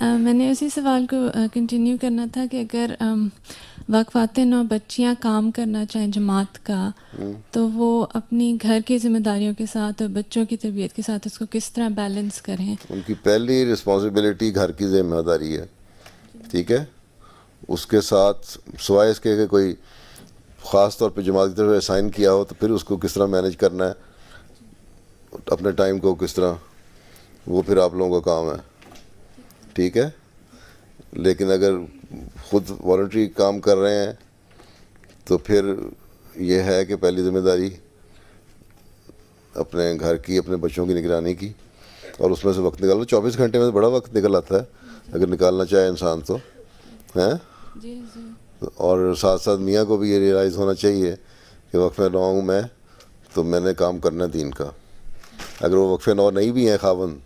میں نے اسی سوال کو کنٹینیو کرنا تھا کہ اگر وقفاتن اور بچیاں کام کرنا چاہیں جماعت کا، تو وہ اپنی گھر کی ذمہ داریوں کے ساتھ اور بچوں کی تربیت کے ساتھ اس کو کس طرح بیلنس کریں؟ ان کی پہلی رسپانسبلٹی گھر کی ذمہ داری ہے، ٹھیک ہے. اس کے ساتھ سوائے اس کے کہ کوئی خاص طور پہ جماعت کی طرف اسائن کیا ہو، تو پھر اس کو کس طرح مینیج کرنا ہے، اپنے ٹائم کو کس طرح، وہ پھر آپ لوگوں کا کام ہے، ٹھیک ہے. لیکن اگر خود والنٹری کام کر رہے ہیں تو پھر یہ ہے کہ پہلی ذمہ داری اپنے گھر کی، اپنے بچوں کی نگرانی کی، اور اس میں سے وقت نکالنا. 24 گھنٹے میں بڑا وقت نکل آتا ہے اگر نکالنا چاہے انسان تو ہیں. جی جی اور ساتھ ساتھ میاں کو بھی یہ ریئلائز ہونا چاہیے کہ وقف نو ہوں میں، تو میں نے کام کرنا ہے دین کا. اگر وہ وقف نو نہیں بھی ہیں خاوند،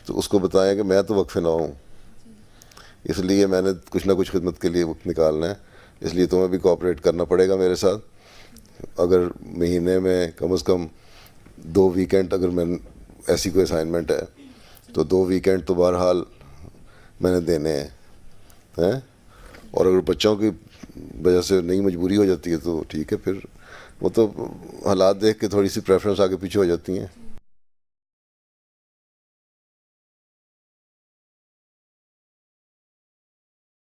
تو اس کو بتائیں کہ میں تو وقف نو ہوں، اس لیے میں نے کچھ نہ کچھ خدمت کے لیے وقت نکالنا ہے، اس لیے تمہیں بھی کوآپریٹ کرنا پڑے گا میرے ساتھ. اگر مہینے میں کم از کم 2 ویکینڈ اگر میں ایسی کوئی اسائنمنٹ ہے، تو 2 ویکینڈ تو بہرحال میں نے دینے ہیں. اور اگر بچوں کی وجہ سے نئی مجبوری ہو جاتی ہے تو ٹھیک ہے، پھر وہ تو حالات دیکھ کے تھوڑی سی پریفرنس آگے پیچھے ہو جاتی ہیں.